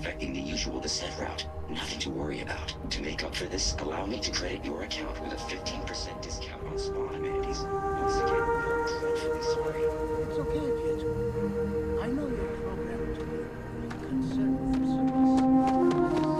affecting the usual descent route. Nothing to worry about. To make up for this, allow me to credit your account with a 15% discount on spawn amenities. Once again, we are dreadfully sorry. It's okay, Pietro. I know you're programmed to be concerned with your service.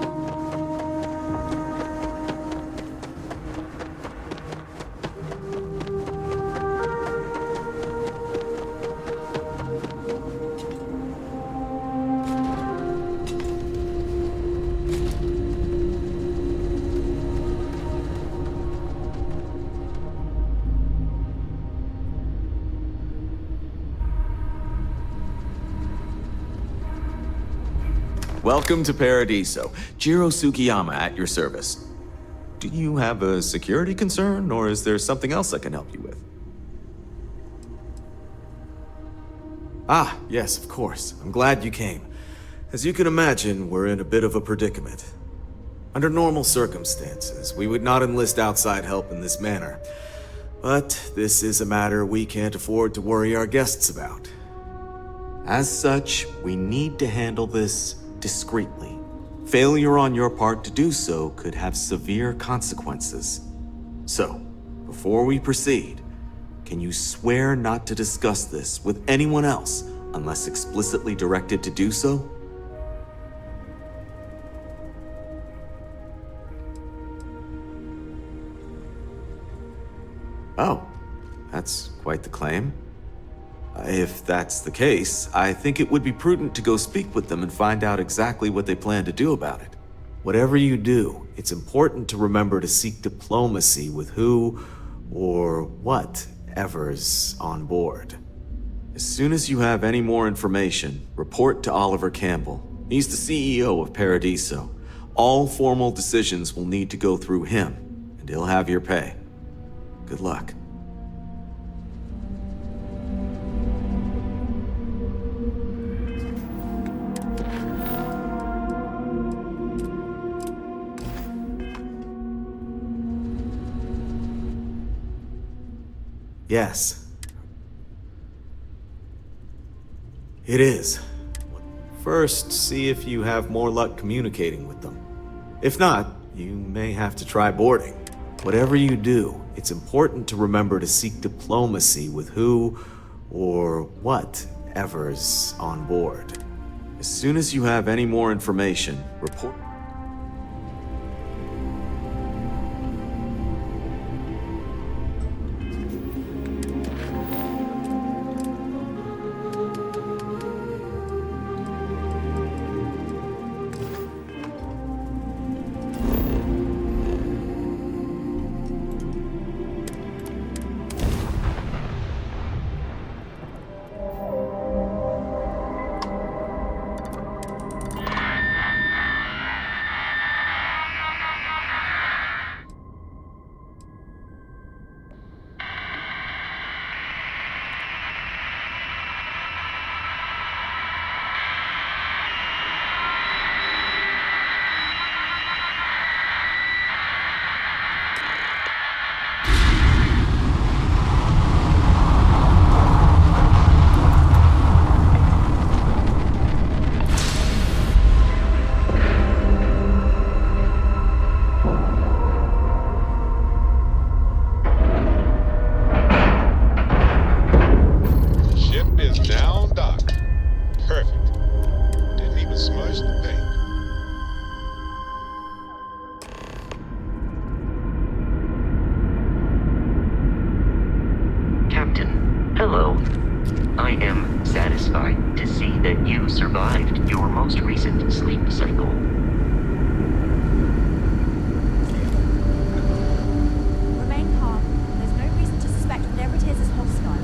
Welcome to Paradiso. Jiro Sugiyama at your service. Do you have a security concern, or is there something else I can help you with? Ah, yes, of course. I'm glad you came. As you can imagine, we're in a bit of a predicament. Under normal circumstances, we would not enlist outside help in this manner. But this is a matter we can't afford to worry our guests about. As such, we need to handle this discreetly. Failure on your part to do so could have severe consequences. So, before we proceed, can you swear not to discuss this with anyone else unless explicitly directed to do so? Oh, that's quite the claim. If that's the case, I think it would be prudent to go speak with them and find out exactly what they plan to do about it. Whatever you do, it's important to remember to seek diplomacy with who or whatever's on board. As soon as you have any more information, report to Oliver Campbell. He's the CEO of Paradiso. All formal decisions will need to go through him, and he'll have your pay. Good luck. Yes. It is. First, see if you have more luck communicating with them. If not, you may have to try boarding. Whatever you do, it's important to remember to seek diplomacy with who or whatever's on board. As soon as you have any more information, report. Survived your most recent sleep cycle. Remain calm. There's no reason to suspect whatever it is hostile.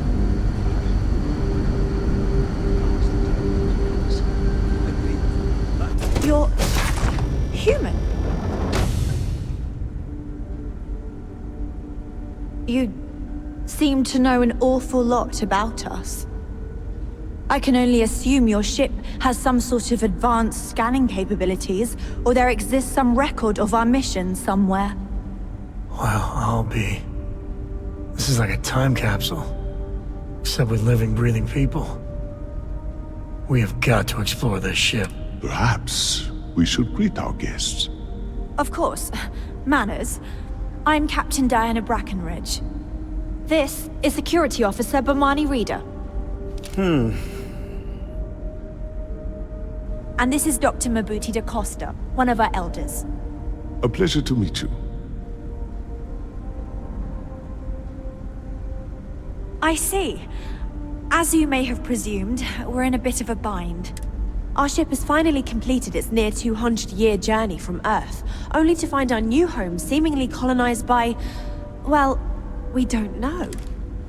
You're human. You seem to know an awful lot about us. I can only assume your ship has some sort of advanced scanning capabilities, or there exists some record of our mission somewhere. Well, I'll be. This is like a time capsule, except with living, breathing people. We have got to explore this ship. Perhaps we should greet our guests. Of course. Manners. I'm Captain Diana Brackenridge. This is Security Officer Bomani Reader. And this is Dr. Mabuti da Costa, one of our elders. A pleasure to meet you. I see. As you may have presumed, we're in a bit of a bind. Our ship has finally completed its near 200-year journey from Earth, only to find our new home seemingly colonized by... well, we don't know.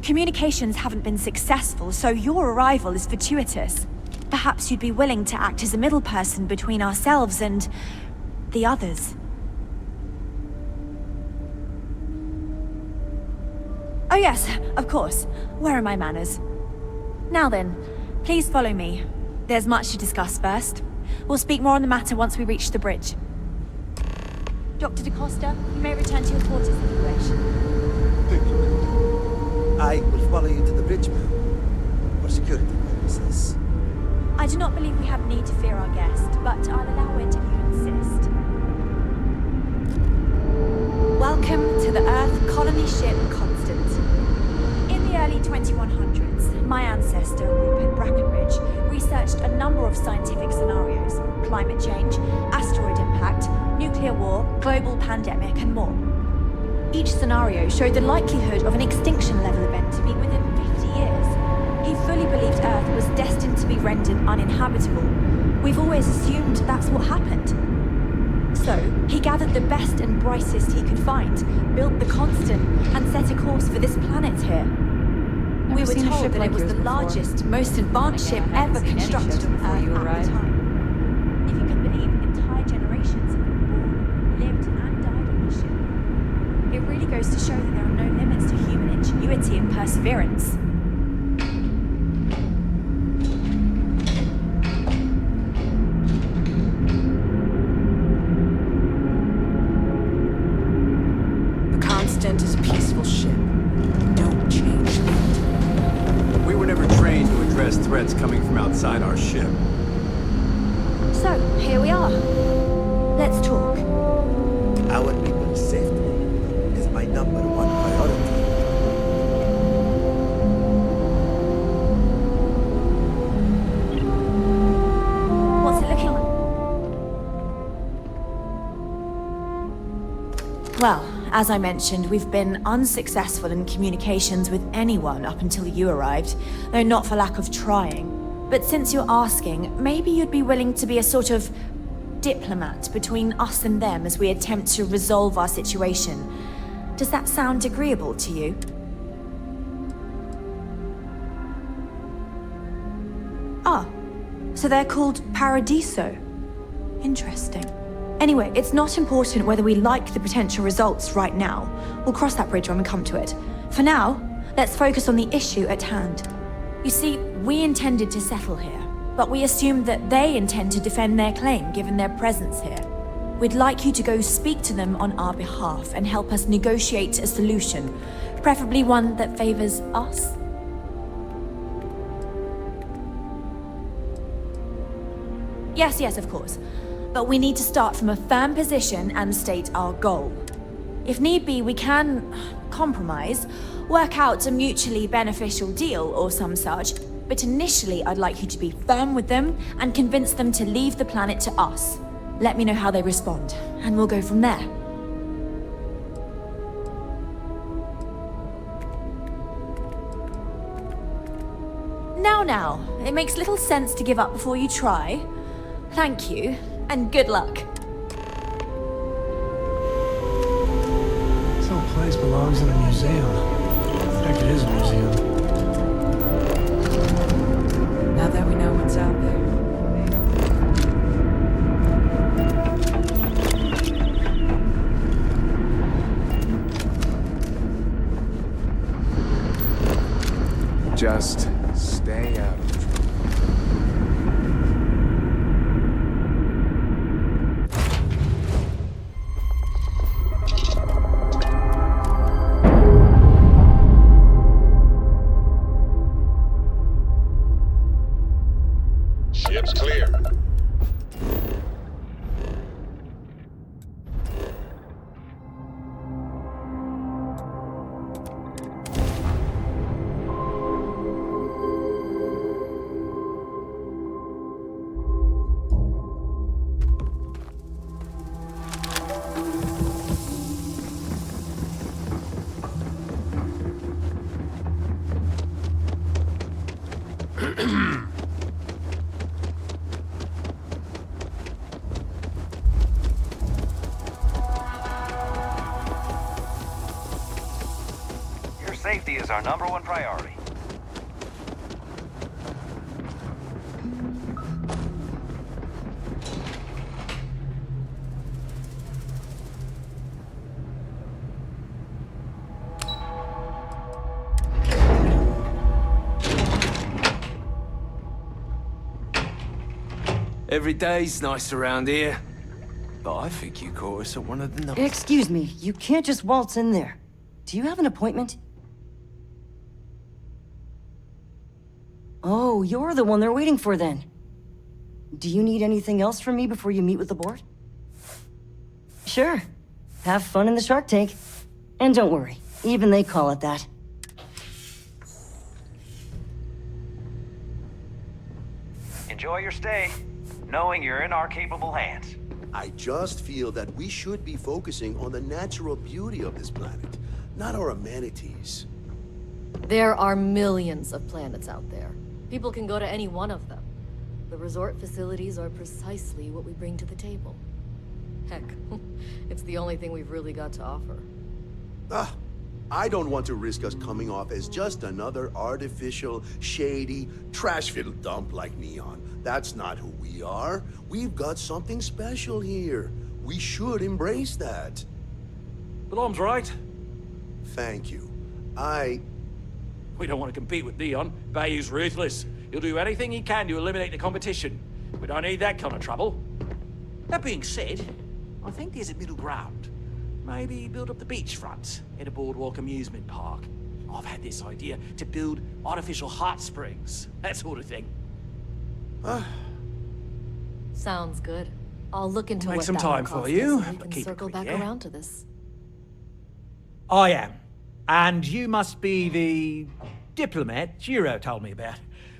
Communications haven't been successful, so your arrival is fortuitous. Perhaps you'd be willing to act as a middle person between ourselves and... the others. Oh yes, of course. Where are my manners? Now then, please follow me. There's much to discuss first. We'll speak more on the matter once we reach the bridge. Dr. da Costa, you may return to your quarters if you wish. Thank you. I will follow you to the bridge, ma'am. For security purposes. I do not believe we have need to fear our guest, but I'll allow it if you insist. Welcome to the Earth colony ship Constant. In the early 2100s, my ancestor, Rupert Brackenridge, researched a number of scientific scenarios: climate change, asteroid impact, nuclear war, global pandemic, and more. Each scenario showed the likelihood of an extinction-level event to be within 50 years. He fully believed Earth was destined to be rendered uninhabitable. We've always assumed that's what happened. So, he gathered the best and brightest he could find, built the Constant, and set a course for this planet here. We were told that it was the largest, most advanced ship ever constructed on Earth at the time. If you can believe, entire generations have been born, lived, and died on the ship. It really goes to show that there are no limits to human ingenuity and perseverance. The Constant is a peaceful ship. Don't change that. We were never trained to address threats coming from outside our ship. So, here we are. Let's talk. Our people's safety is my number one priority. What's it looking like? Well, as I mentioned, we've been unsuccessful in communications with anyone up until you arrived, though not for lack of trying. But since you're asking, maybe you'd be willing to be a sort of diplomat between us and them as we attempt to resolve our situation. Does that sound agreeable to you? Ah, so they're called Paradiso. Interesting. Anyway, it's not important whether we like the potential results right now. We'll cross that bridge when we come to it. For now, let's focus on the issue at hand. You see, we intended to settle here, but we assumed that they intend to defend their claim given their presence here. We'd like you to go speak to them on our behalf and help us negotiate a solution, preferably one that favors us. Yes, of course. But we need to start from a firm position and state our goal. If need be, we can compromise, work out a mutually beneficial deal or some such, but initially I'd like you to be firm with them and convince them to leave the planet to us. Let me know how they respond, and we'll go from there. Now, it makes little sense to give up before you try. Thank you, and good luck. This whole place belongs in a museum. Heck, it is a museum. Now that we know what's out there. Just stay out of trouble. Ship's clear. Safety is our #1 priority. Every day's nice around here. But I think you caught us at one of the nights. Excuse me, you can't just waltz in there. Do you have an appointment? Oh, you're the one they're waiting for then. Do you need anything else from me before you meet with the board? Sure. Have fun in the shark tank. And don't worry, even they call it that. Enjoy your stay, knowing you're in our capable hands. I just feel that we should be focusing on the natural beauty of this planet, not our amenities. There are millions of planets out there. People can go to any one of them. The resort facilities are precisely what we bring to the table. Heck, it's the only thing we've really got to offer. I don't want to risk us coming off as just another artificial, shady, trash-filled dump like Neon. That's not who we are. We've got something special here. We should embrace that. Balaam's right. Thank you. We don't want to compete with Neon. Bayou's ruthless. He'll do anything he can to eliminate the competition. We don't need that kind of trouble. That being said, I think there's a middle ground. Maybe build up the beachfront in a boardwalk amusement park. I've had this idea to build artificial hot springs, that sort of thing. Sounds good. I'll look into Make what some that time will for cost you, us, and we but can keep it circle quick, back yeah? around to this. I am. And you must be the diplomat Giro told me about.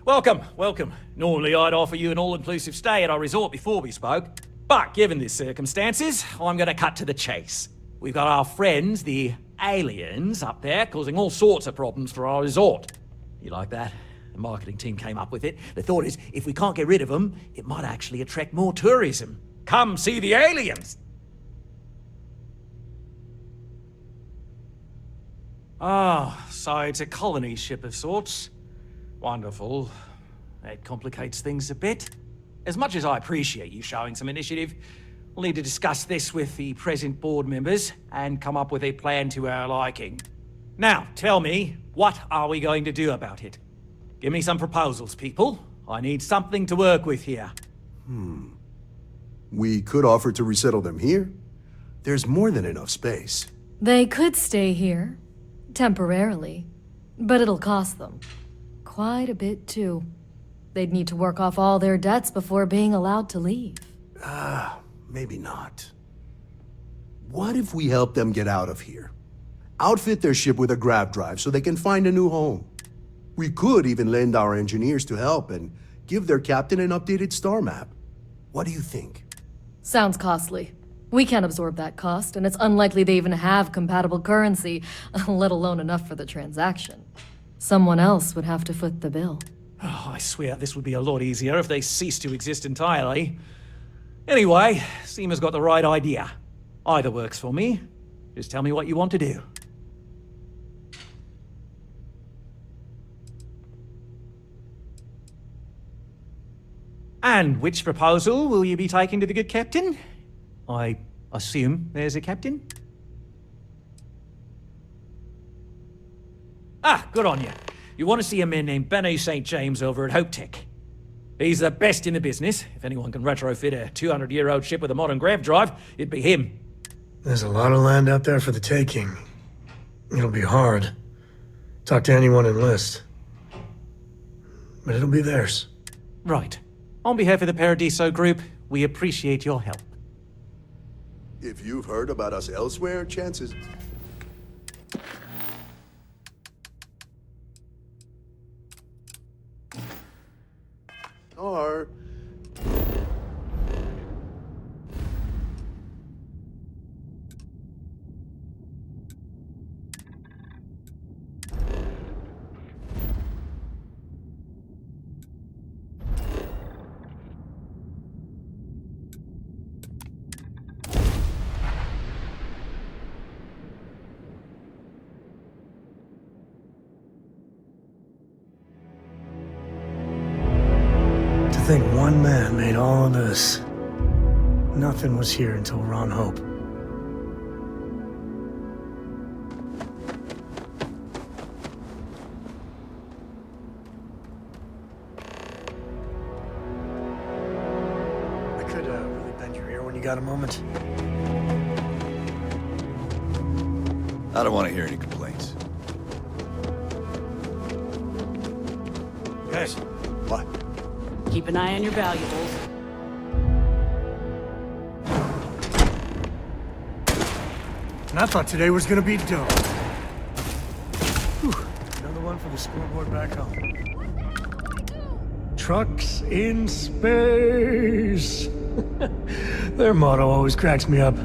Welcome, welcome. Normally I'd offer you an all-inclusive stay at our resort before we spoke. But given the circumstances, I'm gonna cut to the chase. We've got our friends, the aliens, up there causing all sorts of problems for our resort. You like that? The marketing team came up with it. The thought is, if we can't get rid of them, it might actually attract more tourism. Come see the aliens! Ah, so it's a colony ship of sorts. Wonderful. That complicates things a bit. As much as I appreciate you showing some initiative, we'll need to discuss this with the present board members and come up with a plan to our liking. Now, tell me, what are we going to do about it? Give me some proposals, people. I need something to work with here. We could offer to resettle them here. There's more than enough space. They could stay here, temporarily, but it'll cost them. Quite a bit, too. They'd need to work off all their debts before being allowed to leave. Maybe not. What if we help them get out of here? Outfit their ship with a grav drive so they can find a new home. We could even lend our engineers to help and give their captain an updated star map. What do you think? Sounds costly. We can't absorb that cost, and it's unlikely they even have compatible currency, let alone enough for the transaction. Someone else would have to foot the bill. Oh, I swear this would be a lot easier if they ceased to exist entirely. Anyway, Seema's got the right idea. Either works for me. Just tell me what you want to do. And which proposal will you be taking to the good captain? I assume there's a captain? Ah, good on you. You want to see a man named Benny St. James over at Hope Tech. He's the best in the business. If anyone can retrofit a 200-year-old ship with a modern grav drive, it'd be him. There's a lot of land out there for the taking. It'll be hard. Talk to anyone enlist. But it'll be theirs. Right. On behalf of the Paradiso Group, we appreciate your help. If you've heard about us elsewhere, chances... are... think one man made all of this. Nothing was here until Ron Hope. I could really bend your ear when you got a moment. I don't want to hear any complaints. Hey. What? Keep an eye on your valuables. And I thought today was gonna be dope. Whew. Another one for the scoreboard back home. Trucks in space. Their motto always cracks me up.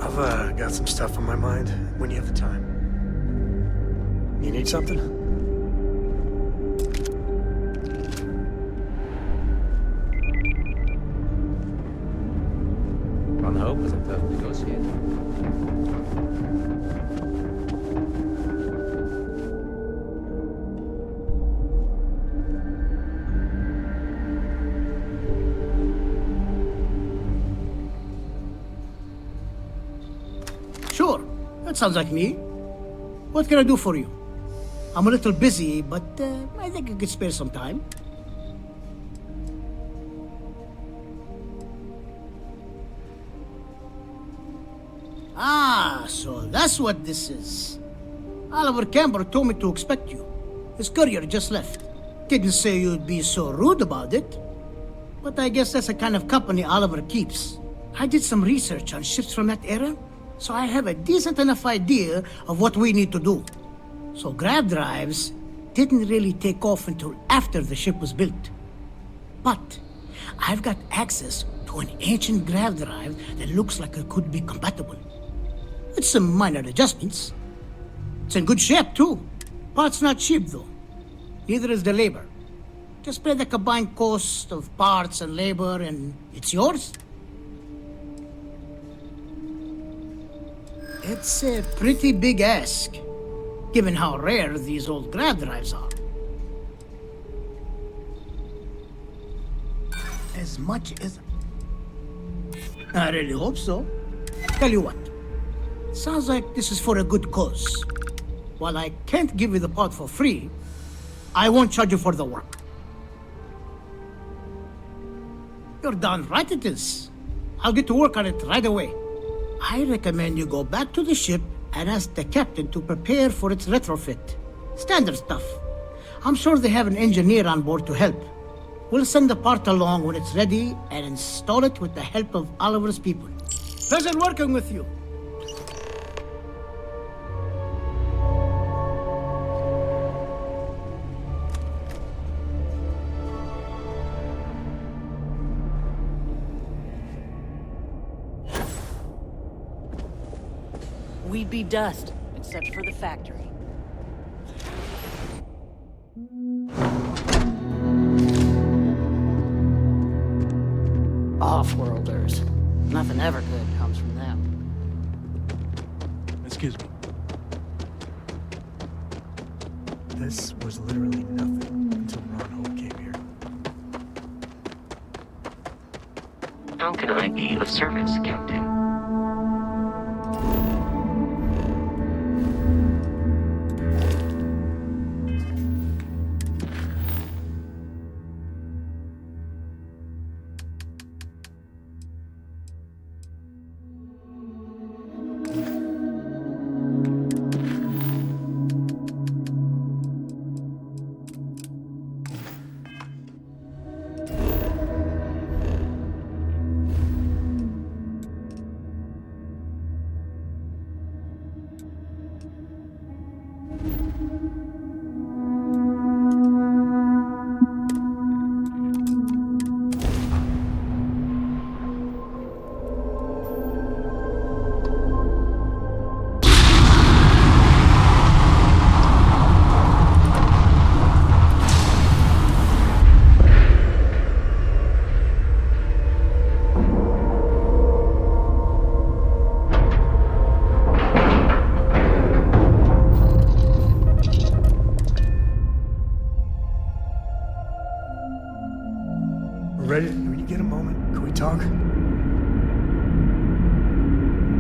I've got some stuff on my mind when you have the time. You need something? Ron Hope was a tough negotiator. Sure, that sounds like me. What can I do for you? I'm a little busy, but I think I could spare some time. Ah, so that's what this is. Oliver Campbell told me to expect you. His courier just left. Didn't say you'd be so rude about it. But I guess that's the kind of company Oliver keeps. I did some research on ships from that era, so I have a decent enough idea of what we need to do. So grav drives didn't really take off until after the ship was built. But I've got access to an ancient grav drive that looks like it could be compatible. It's some minor adjustments. It's in good shape, too. Parts not cheap, though. Neither is the labor. Just pay the combined cost of parts and labor, and it's yours. It's a pretty big ask, given how rare these old grav drives are. As much as... I really hope so. Tell you what. Sounds like this is for a good cause. While I can't give you the part for free, I won't charge you for the work. You're darn right it is. I'll get to work on it right away. I recommend you go back to the ship and ask the captain to prepare for its retrofit. Standard stuff. I'm sure they have an engineer on board to help. We'll send the part along when it's ready and install it with the help of Oliver's people. Pleasure working with you. We'd be dust, except for the factory. Off-worlders. Nothing ever good comes from them. Excuse me. This was literally nothing until Ron Hope came here. How can I be of service, Captain? talk?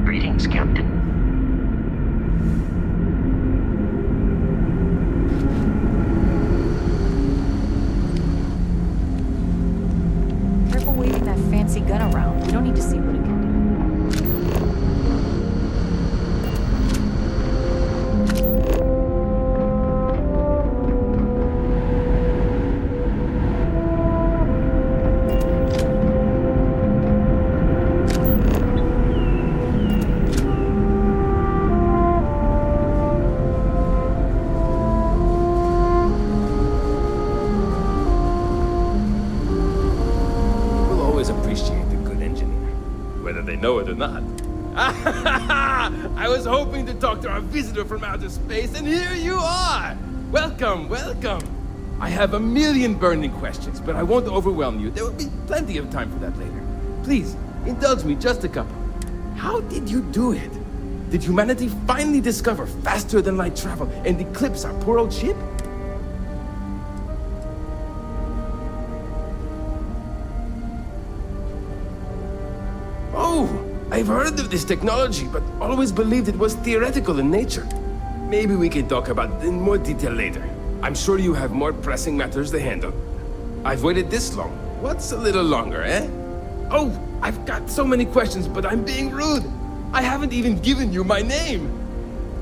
Greetings, Captain. Careful waving that fancy gun around. We don't need to see what it can do. People always appreciate a good engineer, whether they know it or not. I was hoping to talk to our visitor from outer space, and here you are! Welcome, welcome! I have a million burning questions, but I won't overwhelm you. There will be plenty of time for that later. Please, indulge me just a couple. How did you do it? Did humanity finally discover faster than light travel and eclipse our poor old ship? Oh, I've heard of this technology, but always believed it was theoretical in nature. Maybe we can talk about it in more detail later. I'm sure you have more pressing matters to handle. I've waited this long. What's a little longer, eh? Oh, I've got so many questions, but I'm being rude. I haven't even given you my name.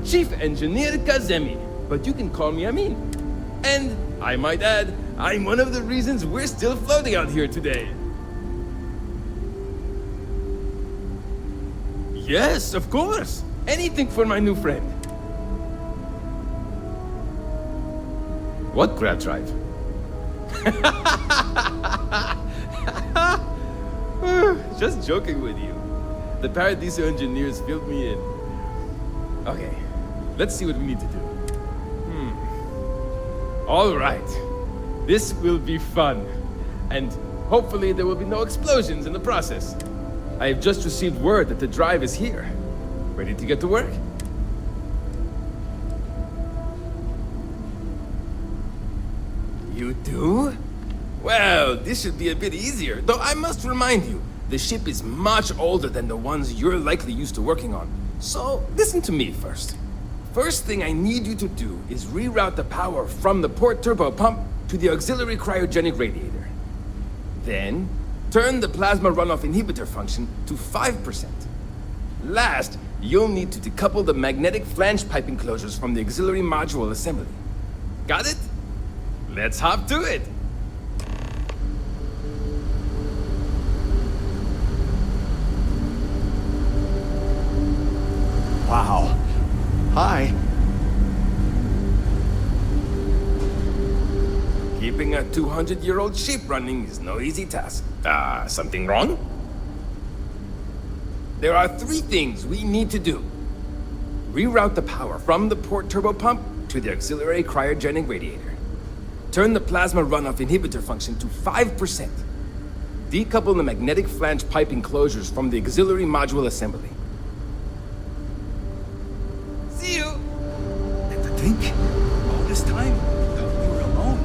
Chief Engineer Kazemi, but you can call me Amin. And, I might add, I'm one of the reasons we're still floating out here today. Yes, of course. Anything for my new friend. What Grav Drive? Just joking with you. The Paradiso engineers filled me in. Okay, let's see what we need to do. All right. This will be fun. And hopefully there will be no explosions in the process. I have just received word that the drive is here. Ready to get to work? You do? Well, this should be a bit easier, though I must remind you, the ship is much older than the ones you're likely used to working on. So, listen to me first. First thing I need you to do is reroute the power from the port turbo pump to the auxiliary cryogenic radiator. Then, turn the plasma runoff inhibitor function to 5%. Last, you'll need to decouple the magnetic flange pipe enclosures from the auxiliary module assembly. Got it? Let's hop to it! Wow. Hi. Keeping a 200-year-old ship running is no easy task. Something wrong? There are 3 things we need to do. Reroute the power from the port turbo pump to the auxiliary cryogenic radiator. Turn the plasma runoff inhibitor function to 5%. Decouple the magnetic flange pipe enclosures from the auxiliary module assembly. See you! And to think, all this time, we were alone.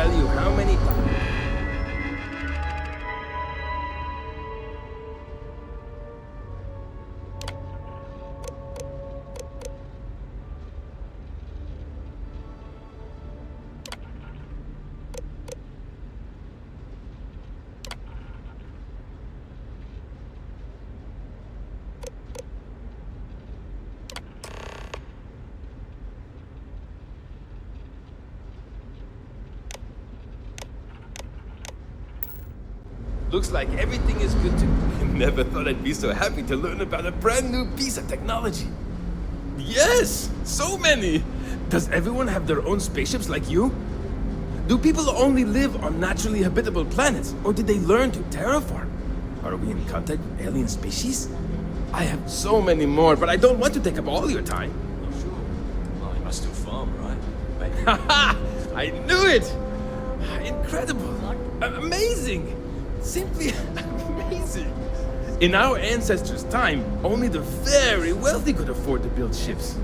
tell you how many times. Looks like everything is good to go. Never thought I'd be so happy to learn about a brand new piece of technology. Yes! So many! Does everyone have their own spaceships like you? Do people only live on naturally habitable planets, or did they learn to terraform? Are we in contact with alien species? I have so many more, but I don't want to take up all your time. Not sure. Well, you must still farm, right? Haha! I knew it! Incredible! Amazing! Simply amazing! In our ancestors' time, only the very wealthy could afford to build ships.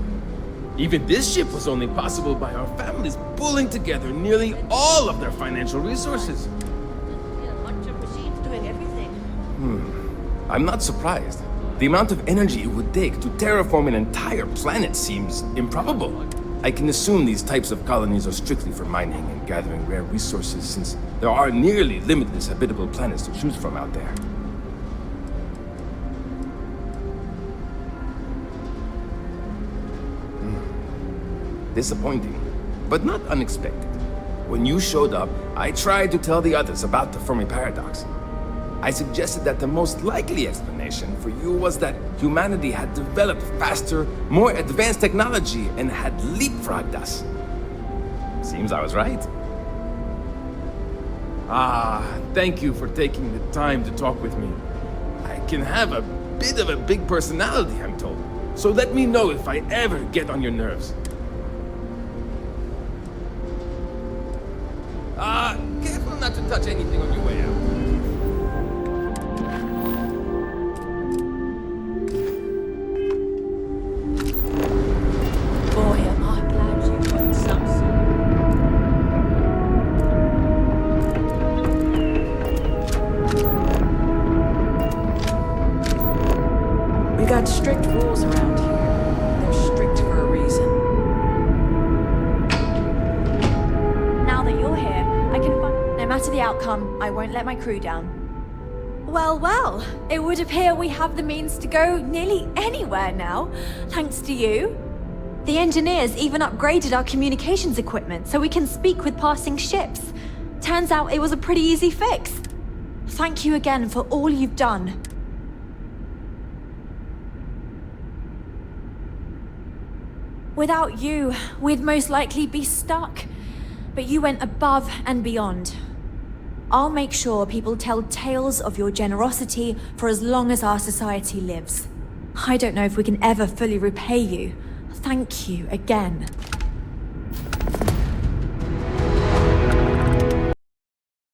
Even this ship was only possible by our families pulling together nearly all of their financial resources. A bunch of machines doing everything. I'm not surprised. The amount of energy it would take to terraform an entire planet seems improbable. I can assume these types of colonies are strictly for mining and gathering rare resources, since there are nearly limitless habitable planets to choose from out there. Disappointing, but not unexpected. When you showed up, I tried to tell the others about the Fermi paradox. I suggested that the most likely explanation for you was that humanity had developed faster, more advanced technology and had leapfrogged us. Seems I was right. Thank you for taking the time to talk with me. I can have a bit of a big personality, I'm told. So let me know if I ever get on your nerves. Careful not to touch anything on your way out. Boy, am I glad you got some. We got strict rules around here. They're strict for a reason. Now that you're here, I can no matter the outcome, I won't let my crew down. Well, well, it would appear we have the means to go nearly anywhere now, thanks to you. The engineers even upgraded our communications equipment so we can speak with passing ships. Turns out it was a pretty easy fix. Thank you again for all you've done. Without you, we'd most likely be stuck. But you went above and beyond. I'll make sure people tell tales of your generosity for as long as our society lives. I don't know if we can ever fully repay you. Thank you again.